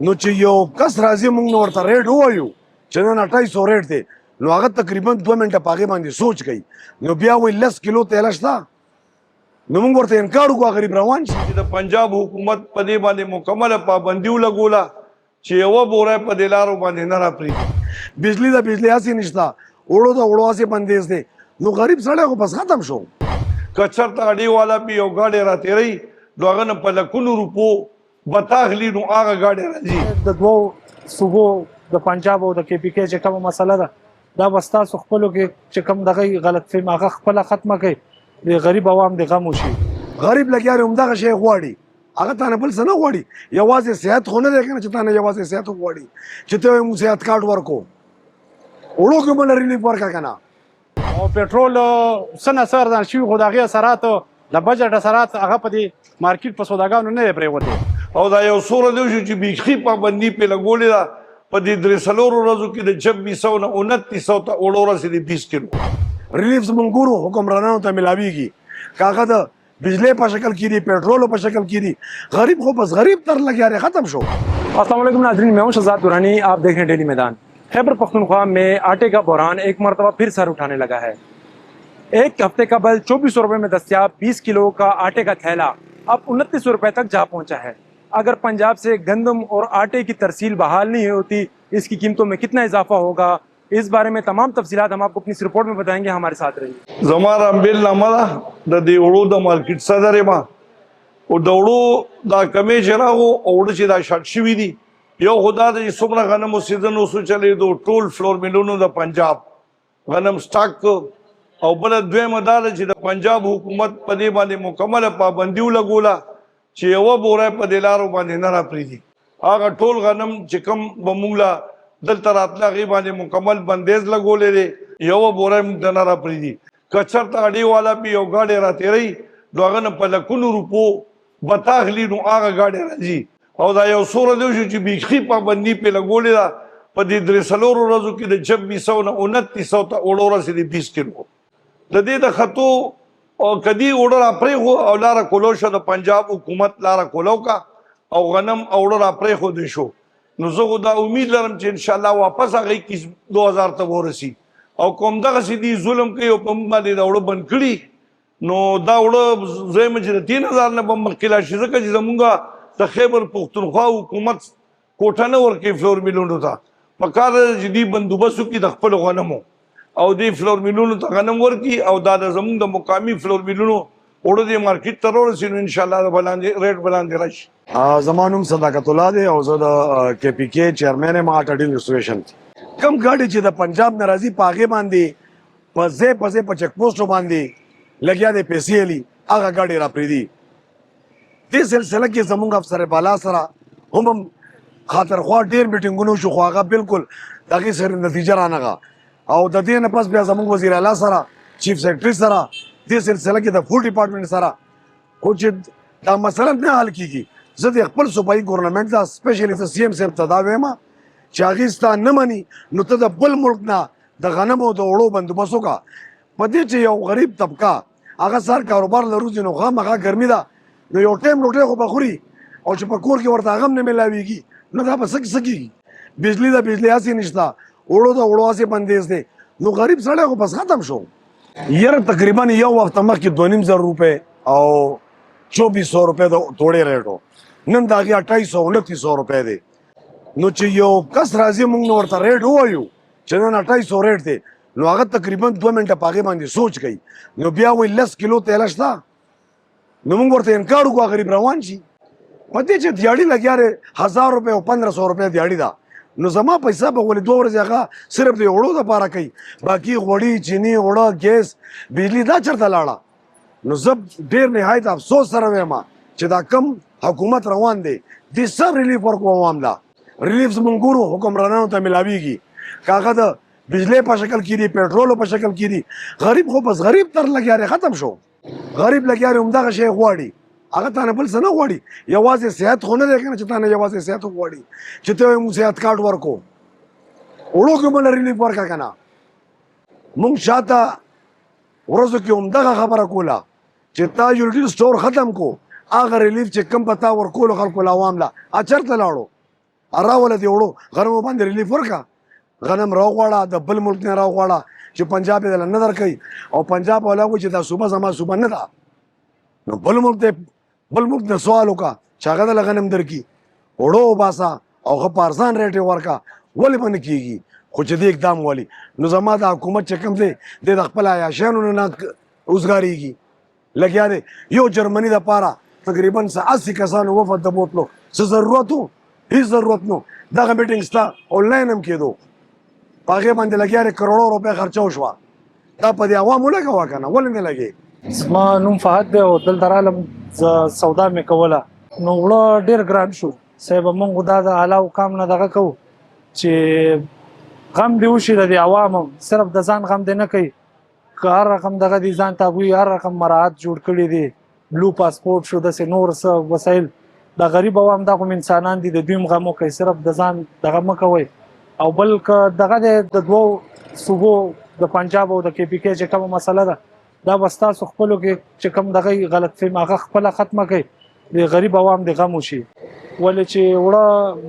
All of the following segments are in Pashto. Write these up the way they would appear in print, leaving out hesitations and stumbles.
نو چې یو کس راځي موږ نو ورته ریټ ووایو چې نن 2800 ریټ دی نو هغه تقریبا 2 منټه په هغې باندې سوچ کوي نو بیا وایي 10 کیلو تیله شته نو موږ ورته انکار وکړو غریب روان شي. د پنجاب حکومت په دې باندې مکمله پابندي ولګوله چې یوه بوره په دې لارو باندې نه راپرېږدي. بجلی د بجلی هسې نشته اوړو د اوړو هسې بندیز دی نو غریب سړی خو بس ختم شو. که چېرته اډې والا پې یو ګاډی راتېروي نو هغه نه په لکونو روپو بتا اخلي نو هغه ګاډی راځي. د دوو صوبو د پنجاب او د کې پي کې چې کومه مسله ده دا به ستاسو خپلو کې چې کوم دغه غلط فهم هغه خپله ختمه کوي د غریب عوام د غم وشي. غریب لګیا دی همدغه شی غواړي هغه تا نه بل څه نه غواړي یوازې صحت خو نه دی که نه چې تا نه یوازې صحت غواړي چې ته یې موږ صحت کارډ ورکو وړو کې بله ریلیف ورکړه که نه. او پټرول څه نه څه ارزان شوي خو د هغې اثرات د بجټ اثرات هغه په دې مارکیټ په سوداګانو نه دی پرېوتی او دا یو څوره دی شو چې بیخي پابندي پې لګولې ده په دې 3 ورځو کې د 2600 نه 2900 ته اوړو رسېدي 20 کیلو ریلیف زموږ ګورو حکمرانانو ته ملاویږي که هغه د بجلی په شکل کې دي پیټرولو په شکل کې دي غریب خو بس غریب تر لګیا رہے ختم شو. अस्सलाम वालेकुम नाजरीन, मैं हूं शहजाद दुरानी, आप देख रहे हैं डेली मैदान। खैबर पख्तूनख्वा में आटे का बहरान एक मरतबा फिर सर उठाने लगा है। एक हफ्ते का बल 2400 रुपये में दस्तियाब 20 किलो का आटे का थैला अब 2900 रुपये तक जा पहुंचा है। अगर पंजाब से गंदम और आटे की तरसील बहाल नहीं होती इसकी कीमतों में कितना इजाफा होगा, इस बारे में तमाम तफसीलात हम आपको अपनी इस रिपोर्ट में बताएंगे, हमारे साथ रहिए। زما رامبیل نامه ده د دې اوړو د مارکیټ صدر یم او د اوړو دا کمې چې راغو اوړه چې دا شارټ شوي دي یو خو دا د چې څومره غنمو سیزن اوس چلېدو ټول فلور میلونو د پنجاب غنم سټاک او بله دویمه دا ده چې د پنجاب حکومت په دې باندې مکمله پابندي ولګوله چې یوه بوره په دې لارو باندې نه راپرېږدي. هغه ټول غنم چې کوم به موږ له دلته راتله هغې باندې مکمل بندیز لګولی دی یوه بوره موږ ته نه راپرېږدي. که چېرته اډې والا پې یو ګاډی راتېروي نو هغه نه په لکونو روپو بتا اخلي نو هغه ګاډی راځي. او دا یو څوره دی شو چې بیخي پابندي پې لګولې ده په دې 3 ورځو کې د 2600 نه 2900 ته اوړو رسېدي 20 کیلو. د دې د خطو او کدي اوړه راپرېښو او لاره کولو شو د پنجاب حکومت لاره کولو کا او غنم اوړه راپرېښودی شو نو زه خو دا امید لرم چې انشاءالله واپس هغې کې 2000 ته ورسي او کوم دغسې دي ظلم کوي او په موږ باندې دا اوړه بند کړي نو دا اوړه زه یم چې د 3000 نه به مخکې لا شي ځکه چې زمونږ د خیبر پښتونخوا حکومت کوټه نه ورکوي فلور میلونو ته پکار ده چې دوی بندوبست وکړي د خپلو غنمو او دوی فلور میلونو ته غنم ورکړي او دا د زمونږ د مقامي فلور میلونو اوړه دې مارکیټ ته راورسي نو انشاءالله د ریټ بلاندې راشي. زما نوم صداقت الله دی او زه د کې پي کې چیرمین یم آټ ډیل ریسټوریشن. کم ګاډي چې د پنجاب نه راځي په هغې باندې په ځای په ځای په چیک پوسټو باندې لګیا دی پیسې علي هغه ګاډي راپرېږدي. دې سلسله کې زموږ افسر بالا سره هم خاطرخوا ډېر میټینګونه وشو خو هغه بالکل د هغې سره نتیجه رانغه او د دې نه پس بیا زموږ وزیر اعلی سره چیف سیکرټري سره دې سلسله کې د فوډ ډپارټمنټ سره خو چې دا مسله نه حل کېږي زه د خپل صوبایي ګورنمنټ ته سپیشلی د سی ایم صاحب ته دا وایم چې هغې ستا نه مني نو ته د بل ملک نه د غنمو د اوړو بندوبست وکړه. په دې چې یو غریب طبقه هغه سر کاروبار لروځي نو خامخا ګرمي ده نو یو ټایم روټۍ خو به خوري او چې په کور کې ورته هغه هم نه میلاویږي نو دا به څه کېږي. بجلی د بجلی هسې نشته اوړو د اوړو هسې بندیز دی نو غریب سړی خو بس ختم شو. یاره تقریبا یو وخت مخکې 2500 روپۍ او 2400 روپۍ د توړې ریټ نن د هغې 2800 2900 روپۍ دی نو چې یو کس راځي موږ نو ورته ریټ ووایو چې نن 2800 ریټ دی نو هغه تقریبا 2 منټه په هغې باندې سوچ کوي نو بیا وایي 10 کیلو تیله شته نو موږ ورته انکار وکړو غریب روان شي. په دې چې دیاړي لګیا دی 1000 روپۍ او 1500 روپۍ دیاړي ده نو زما پیسه به ولې 2 ورځې هغه صرف د اوړو دپاره کوي باقي غوړي چیني اوړه ګیس بجلي دا چېرته لاړه. نو زه ډېر نهایت افسوس سره وایم چې دا کم حکومت روان دی دې سر ریلیف ورکړو عوام له ریلیف زموږ ګورو حکمرانانو ته ملاویږي که هغه د بجلی په شکل کې دي پیټرولو په شکل کې دي غریب خو بس غریب تر لګیا رہے ختم شو. غریب لګیا رہے همدغه شی غواړي هغه تا نه بل څه نه غواړي یوازې صحت خو نه دی که نه چې تا نه یوازې صحت غواړي چې ته یې موږ صحت کارډ ورکو وړو کې بله ریلیف ورکړه که نه. موږ شاته ورځو کې همدغه خبره کوله چې تا یو ریټیل سټور ختم کو هغه ریلیف چې کم په تا ورکولو خلکو له عوام له چېرته لاړو راوله دی وړو غنمو باندې ریلیف ورکا غنم راوغواړه د بل ملک نه راوغواړه چې پنجاب یې نه درکوي او پنجاب والا وایي چې دا صوبه زما صوبه نه ده نو بل ملک نه سوال وکړه چې هغه دله غنم درکړي وړو وباسه او ښه په ارزان ریټ یې ورکړه ولې به نه کېږي خو چې دې اقدام ولي نو زما د حکومت چې کوم دی د خپل عیاشیانو نه اوزګارېږي لګیا دی یو جرمني دپاره تقریبا 80 کسانو وفد د بوتلو څه ضرورت و هیڅ ضرورت نو دغه میټینګ ستا آنلاین هم کېدو په هغې باندې لګیا دی کروڑو روپۍ خرچه وشوه دا په دې عوامو لګوه که نه ولې نه لګې زما نوم فهد دی او دلته رالم زه سودا مې کوله نو وړه ډېر ګران شو صاحب موږ دا د اعلی حکام نه دغه کوو چې غم دې وشي د دې عوام هم صرف د ځان غم دې نه کوي که هر رقم دغه دي ځان ته هغوی هر رقم مراعات جوړ کړي دي بلو پاسپورټ شو داسې نور څه وسایل د غریب عوام دا کوم انسانان دي د دوی هم غم وکړئ صرف د ځان دغه مه کوئ او بل که دغه د دوو صوبو د پنجاب او د کې پي کې چې کومه مسله ده دا به ستاسو خپلو کې چې کوم دغه غلط فهم هغه خپله ختمه کوي د غریب عوام د غم وشي ولې چې وړه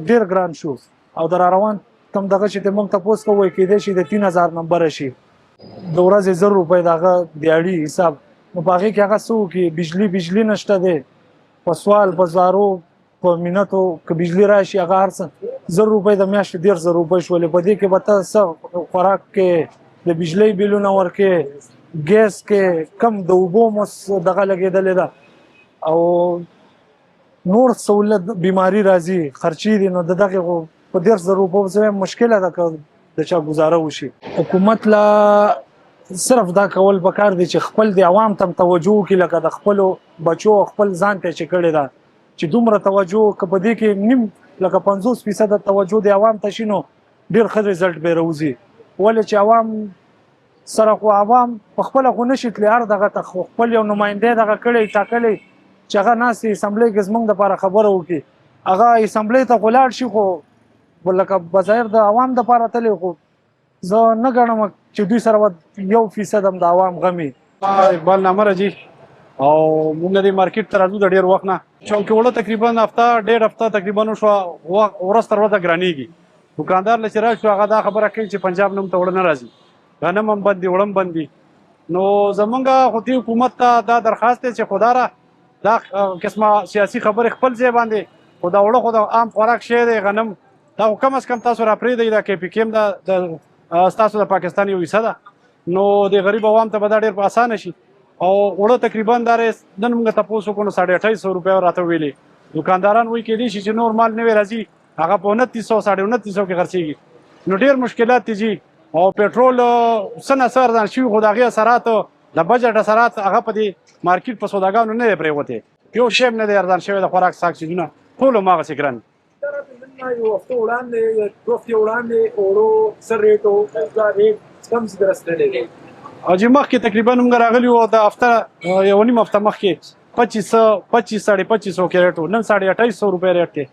ډېر ګران شو او د راروان کم دغه چې موږ تپوس کوو کېدای شي د 3000 نمبره شي د ورځې 1000 روپۍ د هغه دیاړي حساب نو په هغې کې هغه څه وکړي بجلي نشته دی په سوال په زارو په مینتو که بجلي راشي هغه هر څه 1000 روپۍ د میاشتې 15000 روپۍ شولې په دې کې به ته څه خوراک کې د بجلۍ بیلونه ورکې ګیس کې کم د اوبو مس دغه لګېدلې ده او نور سہولت بیماری راځي خرچې دي نو دغه په 15000 روپۍ سره مشکله ده که د چا گزاره وشي حکومت لا صرف دا کول پکار دي چې خپل د عوام تم توجه وکړي لکه د خپلو بچو خپل ځان ته چې کړی ده چې دومره توجه که په دې کې نیم لکه 50% توجه د عوام ته شي نو ډېر ښه رزلټ به راوځي ولې چې عوام سره خو عوام په خپله خو نشي تللی هر دغه ته خپل یو نماینده دغه کړی ټاکلی چې هغه ناستې اسمبلۍ کې زموږ دپاره خبره وکړي هغه اسمبلۍ ته خو لاړ شي خو لکه بظاهر د عوام دپاره تللی خو زه نه ګڼم چې دوی سره 1% هم د عوام غمي اقبال نامه راځي او موږ د مارکیټ ته راځو د ډېر وخت نه چونکې وړه تقریبا ډېر هفته تقریبا وشوه ورځ تر ورځه ګرانېږي دوکاندار له چې راشو هغه دا خبره کوي چې پنجاب نه هم ته وړه نه راځي غنم هم بند دي وړه هم بند دي نو زمونږ خو دې حکومت ته دا درخواست دی چې خداره دا قسمه سیاسي خبرې خپل ځای باندې خو دا وړه خو د عام خوراک شی دی غنم دا خو کم از کم تاسو را پرېږدئ دا کې پي کې هم د ستاسو د پاکستان یو حصه ده نو د غریب عوام ته به دا ډېر په اسانه شي او وړه تقریبا دا نن موږ تپوس وکړو 2800 روپۍ راته ویلې دوکانداران وایي کېدای شي چې نور مال نوی راځي هغه په 2900 2950 کې خرڅېږي نو ډېر مشکلات دي جي او پېټرول څه نه څه ارزان شوي خو د هغې اثرات د بجټ اثرات هغه په دې مارکیټ په سوداګانو نه دی پرېوتی یو شی هم نه دی ارزان شوی د خوراک ساک څیزونه ټول هماغسې ګران یو هفته وړاندې 2 هفتې وړاندې اوړو څه ریټ و دا ریټ کم څه رسېدلی دی او چې مخکې تقریبا موږ راغلي وو د هفته یو نیم هفته مخکې 2500 ساڑھے 2500 کې ریټ و نن 2850 روپۍ ریټ دی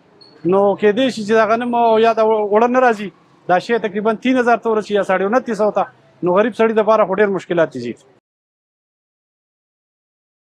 نو کېدای شي چې دا غنم یا د وړه نه راځي دا شی تقریبا 3000 ته ورسي یا 2900 ته نو غریب سړي دپاره خو ډېر مشکلات دي